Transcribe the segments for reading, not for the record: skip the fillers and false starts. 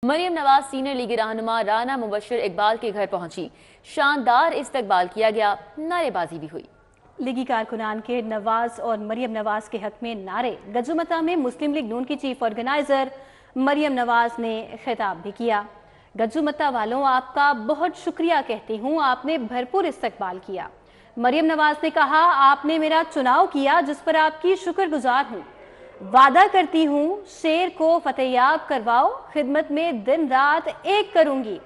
Maryam Nawaz senior لیگی رہنما رانا مبشر اقبال کے گھر پہنچی، شاندار استقبال کیا گیا، نعرے بازی بھی ہوئی۔ لیگی کارکنان کے نواز اور مریم نواز کے حق میں نعرے۔ گجومتا میں مسلم لیگ نون کی چیف آرگنائزر مریم نواز نے خطاب بھی کیا۔ گجومتا والوں، آپ کا بہت شکریہ کہتی ہوں، آپ نے بھرپور استقبال کیا۔ مریم نواز نے کہا، آپ نے میرا چناؤ کیا جس پر آپ کی شکر گزار ہوں۔ وعدہ کرتی ہوں شیر کو فتح یاب کرواؤ، خدمت میں دن رات ایک کروں گی۔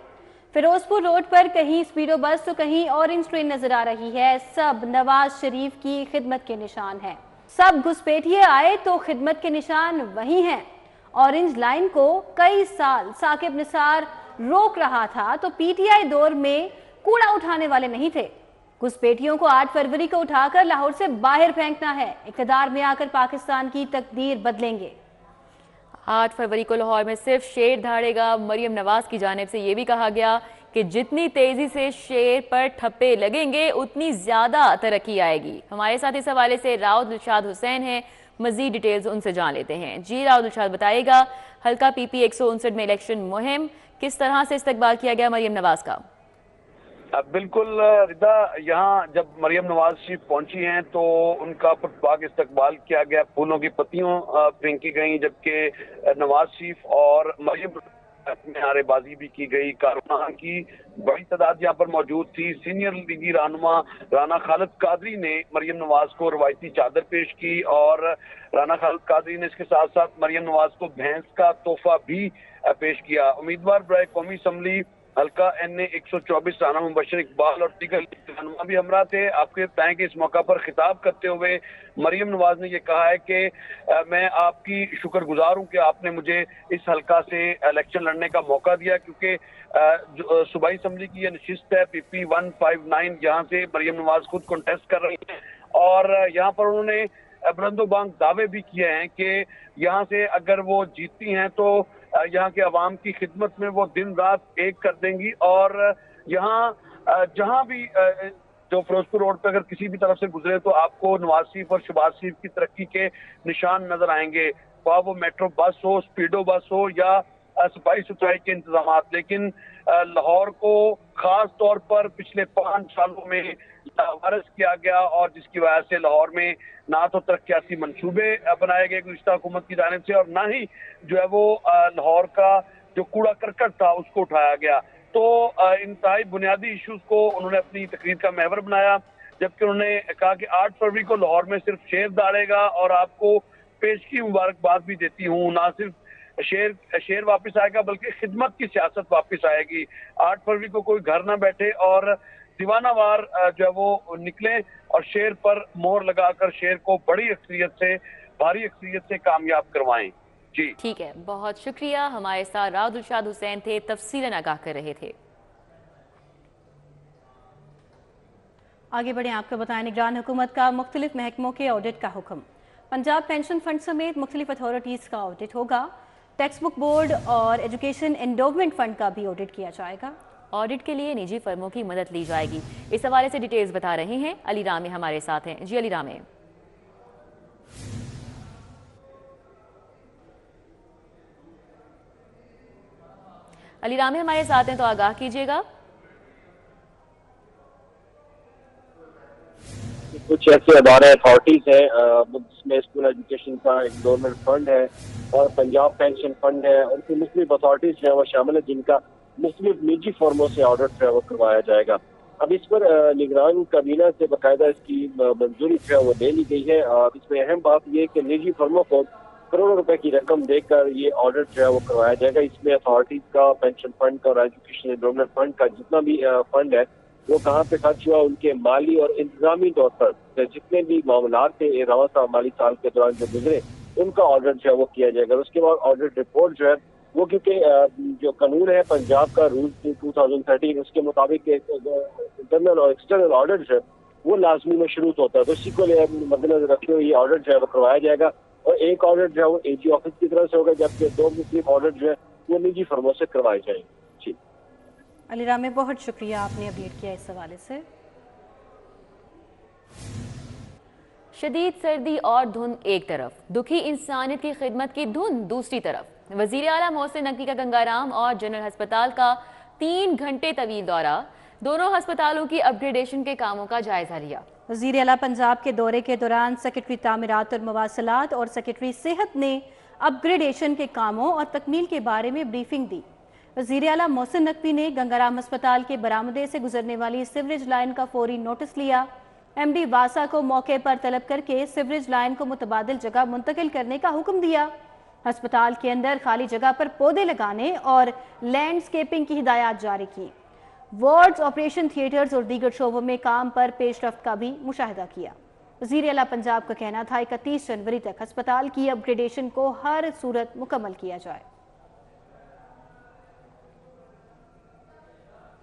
فیروز پور روڈ پر کہیں سپیڈو بس تو کہیں اورنج ٹرین نظر آ رہی ہے، سب نواز شریف کی خدمت کے نشان ہیں۔ سب گھسپیٹیے آئے تو خدمت کے نشان وہی ہیں۔ اورنج لائن کو کئی سال ثاقب نثار روک رہا تھا تو پی ٹی آئی دور میں کوڑا اٹھانے والے نہیں تھے۔ گھسپیٹیوں کو 8 فروری کو اٹھا کر لاہور سے باہر پھینکنا ہے، اقتدار میں آ کر پاکستان کی تقدیر بدلیں گے۔ 8 فروری کو لاہور میں صرف شیر دھاڑے گا۔ مریم نواز کی جانب سے یہ بھی کہا گیا کہ جتنی تیزی سے شیر پر ٹھپے لگیں گے اتنی زیادہ ترقی آئے گی۔ ہمارے ساتھ اس حوالے سے راؤ دلشاد حسین ہیں، مزید ڈیٹیلز ان سے جان لیتے ہیں۔ جی راؤ دلشاد، بتائیے گا حلقہ پی پی 159 میں الیکشن مہم کس طرح سے استقبال کیا گیا مریم نواز کا؟ بالکل ردا، یہاں جب مریم نواز شریف پہنچی ہیں تو ان کا پرتپاک استقبال کیا گیا، پھولوں کی پتیوں پھینکی گئیں، جبکہ نواز شریف اور مریم نعرے بازی بھی کی گئی۔ کارکنان کی بڑی تعداد یہاں پر موجود تھی۔ سینئر لیگی رہنما رانا خالد قادری نے مریم نواز کو روایتی چادر پیش کی اور رانا خالد قادری نے اس کے ساتھ ساتھ مریم نواز کو بھینس کا تحفہ بھی پیش کیا۔ امیدوار برائے قومی اسمبلی حلقہ این اے 124 رانا مبشر اقبال اور دیگر رہنما بھی ہمراہ تھے۔ آپ کے بتائیں کہ اس موقع پر خطاب کرتے ہوئے مریم نواز نے یہ کہا ہے کہ میں آپ کی شکر گزار ہوں کہ آپ نے مجھے اس حلقہ سے الیکشن لڑنے کا موقع دیا، کیونکہ صوبائی اسمبلی کی یہ نشست ہے پی پی 159، یہاں سے مریم نواز خود کنٹیسٹ کر رہی ہیں اور یہاں پر انہوں نے بلند و بانگ دعوے بھی کیے ہیں کہ یہاں سے اگر وہ جیتتی ہیں تو یہاں کے عوام کی خدمت میں وہ دن رات ایک کر دیں گی، اور یہاں جہاں بھی جو فیروز پور روڈ پہ اگر کسی بھی طرف سے گزرے تو آپ کو نواز شریف اور شہباز شریف کی ترقی کے نشان نظر آئیں گے، خواہ وہ میٹرو بس ہو، سپیڈو بس ہو یا صفائی ستھرائی کے انتظامات۔ لیکن لاہور کو خاص طور پر پچھلے 5 سالوں میں وارث کیا گیا اور جس کی وجہ سے لاہور میں نہ تو ترقیاتی منصوبے بنائے گئے گزشتہ حکومت کی جانب سے اور نہ ہی جو ہے وہ لاہور کا جو کوڑا کرکٹ تھا اس کو اٹھایا گیا۔ تو انتہائی بنیادی ایشوز کو انہوں نے اپنی تقریر کا محور بنایا، جبکہ انہوں نے کہا کہ 8 فروری کو لاہور میں صرف شیر دھاڑے گا اور آپ کو پیشگی مبارکباد بھی دیتی ہوں، نہ صرف شیر واپس آئے گا بلکہ خدمت کی سیاست واپس آئے گی۔ 8 فروری کو کوئی گھر نہ بیٹھے اور دیوانہ وار جو ہے وہ نکلیں اور شیر پر مہر لگا کر شیر کو بڑی اکثریت سے، بھاری اکثریت سے کامیاب کروائیں۔ جی ٹھیک ہے، بہت شکریہ۔ ہمارے ساتھ راؤ دلشاد حسین تھے، تفصیلاً آگاہ کر رہے تھے۔ آگے بڑھیں، آپ کو بتائیں نگران حکومت کا مختلف محکموں کے آڈٹ کا حکم۔ پنجاب پینشن فنڈ سمیت مختلف اتھارٹیز کا آڈٹ ہوگا۔ ٹیکسٹ بک بورڈ اور ایجوکیشن انڈومنٹ فنڈ کا بھی آڈٹ کیا جائے گا۔ آڈٹ کے لیے نجی فرموں کی مدد لی جائے گی۔ اس حوالے سے ڈیٹیلز بتا رہے ہیں علی رامے ہمارے ساتھ ہیں۔ جی علی رامے۔ علی رامے ہمارے ساتھ ہیں تو آگاہ کیجیے گا۔ کچھ ایسے ادارے اتھارٹیز ہیں جس میں اسکول ایجوکیشن کا ایک گورنمنٹ فنڈ ہے اور پنجاب پینشن فنڈ ہے، اور پھر مختلف اتھارٹیز جو ہیں وہ شامل ہیں جن کا مختلف نجی فرموں سے آڈٹ جو ہے وہ کروایا جائے گا۔ اب اس پر نگران کابینہ سے باقاعدہ اس کی منظوری جو ہے وہ لے لی گئی ہے، اور اس میں اہم بات یہ کہ نجی فرموں کو کروڑوں روپے کی رقم دے کر یہ آڈٹ جو ہے وہ کروایا جائے گا۔ اس میں اتھارٹیز کا، پینشن فنڈ کا اور ایجوکیشن انڈومنٹ فنڈ کا جتنا بھی فنڈ ہے وہ کہاں پہ خرچ ہوا، ان کے مالی اور انتظامی طور پر جتنے بھی معاملات تھے رواں مالی سال کے دوران جو گزرے ان کا آڈٹ جو ہے وہ کیا جائے گا۔ اس کے بعد آڈٹ رپورٹ جو ہے وہ، کیونکہ جو قانون ہے پنجاب کا رول 2013 اس کے مطابق انٹرنل اور ایکسٹرنل آڈٹ جو ہے وہ لازمی میں شروع ہوتا ہے، تو اسی کو مد نظر رکھتے ہوئے یہ آڈٹ جو ہے وہ کروایا جائے گا، اور ایک آڈٹ جو ہے وہ اے جی آفس کی طرف سے ہوگا، جبکہ 2 مختلف آڈٹ جو ہے وہ نجی فرموں سے کروائے جائیں گے۔ جی علی رامے، بہت شکریہ، آپ نے اپڈیٹ کیا اس حوالے سے۔ شدید سردی اور دھند ایک طرف، دکھی انسانیت کی خدمت کی دھند دوسری طرف، वजीर आला मोहसिन नकवी का गंगाराम और जनरल अस्पताल का 3 घंटे तवील दौरा, दोनों अस्पतालों की अपग्रेडेशन के कामों का जायजा लिया। वजीर आला पंजाब के दौरे के दौरान सेक्रेटरी तामीरात और मवासलात और सेक्रेटरी सेहत ने अपग्रेडेशन के कामों और तकमील के बारे में ब्रीफिंग दी। वजीर आला मोहसिन नकवी ने गंगाराम अस्पताल के बरामदे से गुजरने वाली सीवरेज लाइन का फौरी नोटिस लिया। MD वासा को मौके पर तलब करके सीवरेज लाइन को मुतबादिल जगह मुंतकिल करने का हुक्म दिया। अस्पताल के अंदर खाली जगह पर पौधे लगाने और लैंडस्केपिंग की हिदायत जारी की। वार्ड्स, ऑपरेशन थिएटर्स और दीगर शोबों में काम पर पेशरफ्त का भी मुशाहिदा किया। वज़ीर आला पंजाब का कहना था 31 जनवरी तक अस्पताल की अपग्रेडेशन को हर सूरत मुकम्मल किया जाए।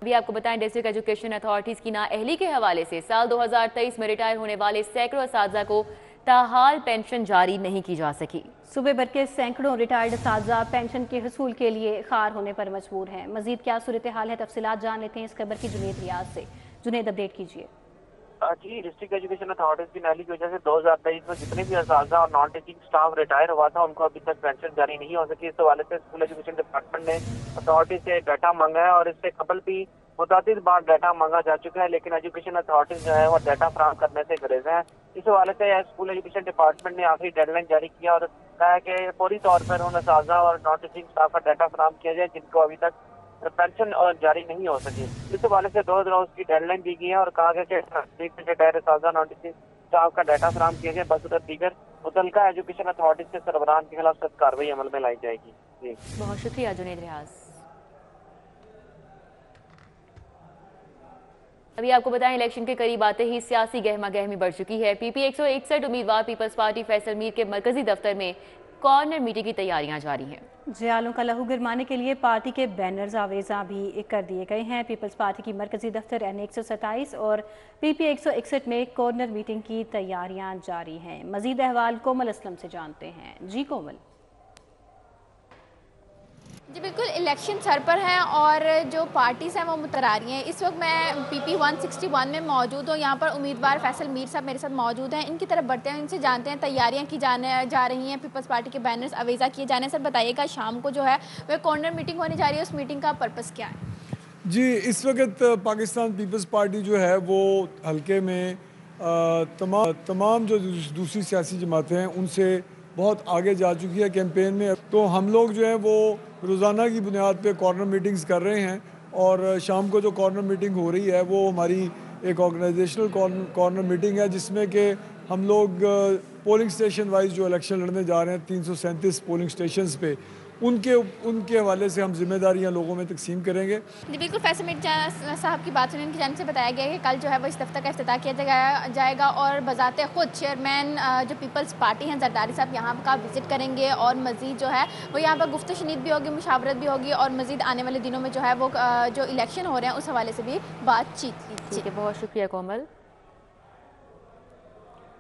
अभी आपको बताएं, डिस्ट्रिक्ट एजुकेशन अथॉरिटीज की नाअहली के हवाले से साल 2023 में रिटायर होने वाले सैकड़ों असातिज़ा को ताहाल पेंशन जारी नहीं की जा सकी। सूबे भर के सैकड़ों रिटायर्ड असातिज़ा पेंशन के हसूल के लिए खार होने पर मजबूर हैं। मजीद क्या सूरत हाल है, तफसीलात जान लेते हैं इस खबर की जुनेद रियाज से। जुनेद, अपडेट कीजिए। जी, डिस्ट्रिक्ट एजुकेशन अथॉरिटीज की नाअहली की वजह से 2023 में जितने भी असातिज़ा और नॉन टीचिंग स्टाफ रिटायर हुआ था उनको अभी तक पेंशन जारी नहीं हो सकी। इस हवाले से स्कूल एजुकेशन डिपार्टमेंट ने अथॉरिटी से डाटा मांगा है और इससे कबल भी मुतादिद बार डाटा मांगा जा चुका है, लेकिन एजुकेशन अथॉरिटीज जो है वो डाटा फराहम करने से गुरेज है। इस हवाले से स्कूल एजुकेशन डिपार्टमेंट ने आखिरी डेडलाइन जारी किया और कहा है कि फौरी तौर पर उन असातिज़ा और नॉन टीचिंग स्टाफ का डाटा फराहम किया जाए जिनको अभी तक पेंशन और जारी नहीं हो सकी। इस हवाले से 2 रोज की डेडलाइन दी गई है और कहा गया कि रिटायर असातिज़ा नॉन टीचिंग स्टाफ का डाटा फराहम किया जाए। बसूरत दीगर मुतल्लिका एजुकेशन अथॉरिटीज के सरबराहान के खिलाफ सख्त कार्रवाई अमल में लाई जाएगी। जी, बहुत शुक्रिया जुनेद रियाज। अभी आपको बताएं, इलेक्शन के करीब आते ही सियासी गहमा गहमी बढ़ चुकी है। PP 161 उम्मीदवार पीपल्स पार्टी फैसल मीर के मरकजी दफ्तर में कॉर्नर मीटिंग की तैयारियां जारी हैं। जयालों का लहू गिरमाने के लिए पार्टी के बैनर्स आवेजा भी कर दिए गए हैं। पीपल्स पार्टी की मरकजी दफ्तर NA 127 और PP 161 में कॉर्नर मीटिंग की तैयारियां जारी हैं। मजीद अहवाल कोमल असलम से जानते हैं। जी कोमल। जी बिल्कुल, इलेक्शन सर पर हैं और जो पार्टीज हैं वो मुतरारी हैं। इस वक्त मैं PP 161 में मौजूद हूँ। यहाँ पर उम्मीदवार फैसल मीर साहब मेरे साथ मौजूद हैं। इनकी तरफ बढ़ते हैं, इनसे जानते हैं तैयारियाँ की जा रही हैं, पीपल्स पार्टी के बैनर्स अवेजा किए जाने। सर बताइएगा, शाम को जो है वह कॉर्नर मीटिंग होने जा रही है, उस मीटिंग का पर्पस क्या है? जी, इस वक्त पाकिस्तान पीपल्स पार्टी जो है वो हल्के में तमाम जो दूसरी सियासी जमातें हैं उनसे बहुत आगे जा चुकी है कैंपेन में। तो हम लोग जो है वो रोज़ाना की बुनियाद पे कॉर्नर मीटिंग्स कर रहे हैं और शाम को जो कॉर्नर मीटिंग हो रही है वो हमारी एक ऑर्गेनाइजेशनल कॉर्नर मीटिंग है, जिसमें कि हम लोग पोलिंग स्टेशन वाइज जो इलेक्शन लड़ने जा रहे हैं 337 पोलिंग स्टेशंस पे उनके हवाले से हम जिम्मेदारियां लोगों में तकसीम करेंगे। जी बिल्कुल, फैसल मीर साहब की बात सुनी, उनकी जानिब से बताया गया है कि कल जो है वो इस दफ्तर का इफ्तिताह किया जाएगा और बजाते खुद चेयरमैन जो पीपल्स पार्टी हैं जरदारी साहब यहाँ का विजिट करेंगे और मज़ीद जो है वो यहाँ पर गुफ्त शनीद भी होगी, मुशावरत भी होगी और मज़ीद आने वाले दिनों में जो है वो जो इलेक्शन हो रहे हैं उस हवाले से भी बातचीत की। ठीक है, बहुत शुक्रिया कोमल।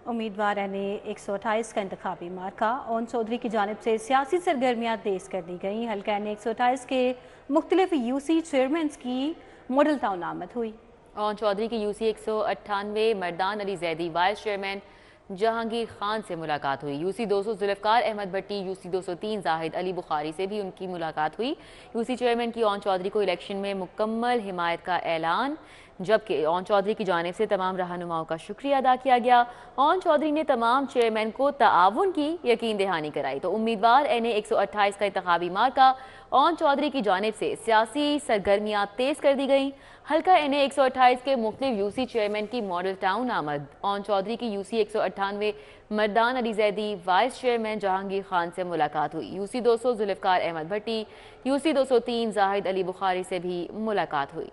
उम्मीदवार NA 128 का इंतखाबी मार्का ओन चौधरी की जानिब से सियासी सरगर्मियाँ तेज़ कर दी गई। हल्का NA 128 के मुख्तलिफ UC चेयरमैन की मॉडल टाउन आमद हुई। ओन चौधरी की UC 198 Mardan Ali Zaidi vice chairman Jahangir Khan से मुलाकात हुई। UC 200 जुल्फ़कार अहमद भट्टी, UC 203 जाहिद अली बुखारी से भी उनकी मुलाकात हुई। UC चेयरमैन की ओन चौधरी को इलेक्शन में मुकम्मल हिमायत का ऐलान, जबकि ओन चौधरी की जानिब से तमाम रहनुमाओं का शुक्रिया अदा किया गया। ओन चौधरी ने तमाम चेयरमैन को ताआवुन की यकीन दहानी कराई। तो उम्मीदवार NA 128 का इंतखाबी मार्का ओन चौधरी की जानिब से सियासी सरगर्मियाँ तेज़ कर दी गई। हल्का NA 128 के मुख्तलिफ UC चेयरमैन की मॉडल टाउन आमद। ओन चौधरी की UC 198 Mardan Ali Zaidi vice chairman Jahangir Khan से मुलाकात हुई। UC 200 जुल्फ़कार अहमद भट्टी, UC 203 जाहिद अली बुखारी से भी मुलाकात हुई।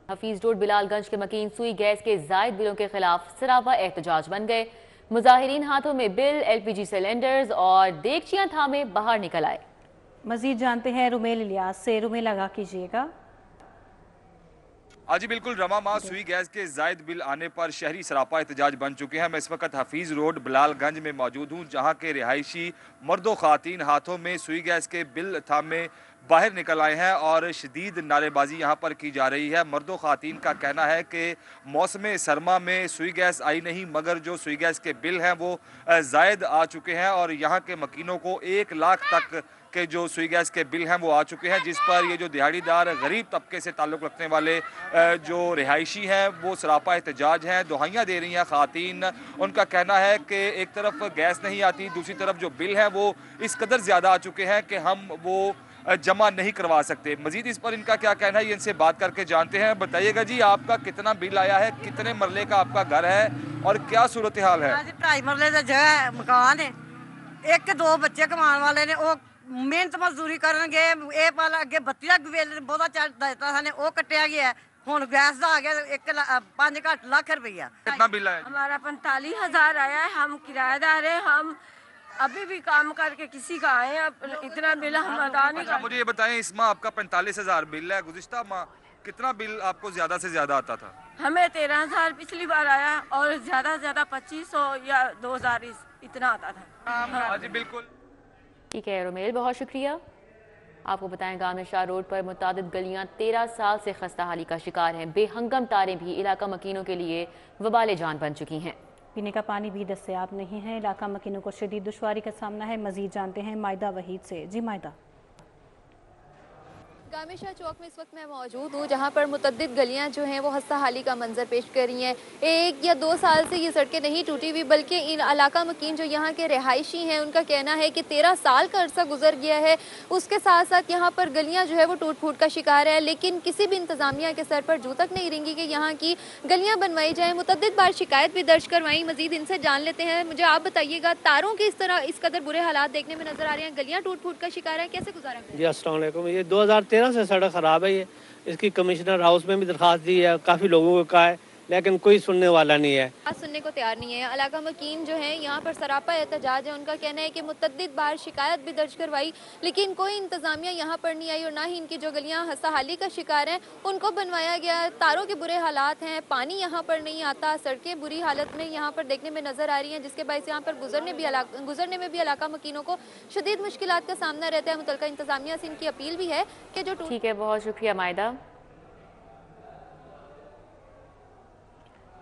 हफीज रोड बिलालगंज के मकीन सुई गैस के जायद बिलों के खिलाफ सरापा एहतजाज बन गए। मुजाहिरीन हाथों में बिल, LPG सिलेंडर्स और देगचियां थामे बाहर निकल आए। मजीद जानते हैं रुमेल इलियास से। रुमेल, लगा कीजिएगा। जी बिल्कुल रमा माँ, सुई गैस के जायद बिल आने पर शहरी सरापा एहतजाज बन चुके हैं। मैं इस वक्त हफीज रोड बिलालगंज में मौजूद हूँ, जहाँ के रिहायशी मर्दो खातीन हाथों में सुई गैस के बिल थामे बाहर निकल आए हैं और शदीद नारेबाजी यहाँ पर की जा रही है। मर्दों ख़ातीन का कहना है कि मौसम सरमा में सुई गैस आई नहीं, मगर जो सुई गैस के बिल हैं वो ज़ायद आ चुके हैं और यहाँ के मकीनों को 1 लाख तक के जो सुई गैस के बिल हैं वो आ चुके हैं, जिस पर ये जो दिहाड़ीदार गरीब तबके से ताल्लुक़ रखने वाले जो रिहायशी हैं वो सरापा एहतजाज हैं, दुहाइयाँ दे रही हैं ख़ातीन। उनका कहना है कि एक तरफ गैस नहीं आती, दूसरी तरफ जो बिल हैं वो इस कदर ज़्यादा आ चुके हैं कि हम वो जमा नहीं करवा सकते। मजीद इस पर इनका क्या कहना है ये इनसे बात करके जानते हैं। बताइएगा जी, आपका कितना बिल आया है, कितने मरले का आपका घर है और क्या सूरत हाल है? 2.5 मरले का जगह मकान है, 1-2 बच्चे कमाने वाले ने वो ਮਿਹਨਤ ਮਜ਼ਦੂਰੀ ਕਰਨਗੇ। ਇਹ ਪਾਲ ਅੱਗੇ 32 ਬਿੱਲ ਬਹੁਤਾ ਚੜਦਾ ਦਿੱਤਾ ਸਾਨੇ, ਉਹ ਕੱਟਿਆ ਗਿਆ। ਹੁਣ ਗੈਸ ਦਾ ਆ ਗਿਆ 5 ਲੱਖ रुपया। कितना बिल आया? हमारा 45,000 आया है। हम किराएदार हैं, हम अभी भी काम करके किसी का आए हैं, इतना बिल हम अदा नहीं कर। मुझे ये बताएं, इस माह आपका 45,000 बिल है, गुज़िश्ता माह कितना बिल आपको ज़्यादा से ज़्यादा आता था? हमें 13,000 पिछली बार आया और ज़्यादा से ज़्यादा 2500 या 2,000 इतना आता था। हाँ जी बिल्कुल ठीक है रोमेल, बहुत शुक्रिया। आपको बताएं गांव शाह रोड पर मुतादिद गलियां 13 साल से खस्ता हाली का शिकार हैं। बेहंगम तारें भी इलाका मकीनों के लिए वबाल जान बन चुकी हैं। पीने का पानी भी दस्तयाब नहीं है। इलाका मकीनों को शदीद दुश्वारी का सामना है। मजीद जानते हैं मायदा वहीद से। जी मायदा। गामेशा चौक में इस वक्त मैं मौजूद हूँ, जहाँ पर मुतद्दिद गलियाँ जो हैं वो खस्ता हाली का मंजर पेश कर रही हैं। 1 या 2 साल से ये सड़कें नहीं टूटी हुई, बल्कि इन इलाका मकीन जो यहाँ के रिहायशी हैं उनका कहना है कि 13 साल का अरसा गुजर गया है। उसके साथ साथ यहाँ पर गलियाँ जो है वो टूट फूट का शिकार है, लेकिन किसी भी इंतज़ामिया के सर पर जू तक नहीं रेंगी कि यहाँ की गलियाँ बनवाई जाएँ। मुतद्दिद बार शिकायत भी दर्ज करवाई। मजीद इनसे जान लेते हैं। मुझे आप बताइएगा, तारों के इस कदर बुरे हालात देखने में नजर आ रहे हैं, गलियाँ टूट फूट का शिकार है, कैसे गुजारा? जी अस्सलाम वालेकुम। ये 2013 से सड़क ख़राब है। ये इसकी कमिश्नर हाउस में भी दरख्वास्त दी है, काफ़ी लोगों को कहा है, लेकिन कोई सुनने वाला नहीं है। बात सुनने को तैयार नहीं है। इलाका मकीन जो है यहाँ पर सरापा एहतजाज है। उनका कहना है कि मुतद्दिद बार शिकायत भी दर्ज करवाई, लेकिन कोई इंतज़ामिया यहाँ पर नहीं आई और ना ही इनकी जो गलियाँ खस्ता हाली का शिकार हैं उनको बनवाया गया। तारों के बुरे हालात हैं, पानी यहाँ पर नहीं आता, सड़कें बुरी हालत में यहाँ पर देखने में नजर आ रही हैं, जिसके बायस यहाँ पर गुजरने में भी इलाका मकीनों को शदीद मुश्किलात का सामना रहता है। मुतल्लिका इंतज़ामिया से इनकी अपील भी है कि जो ठीक है, बहुत शुक्रिया मायदा।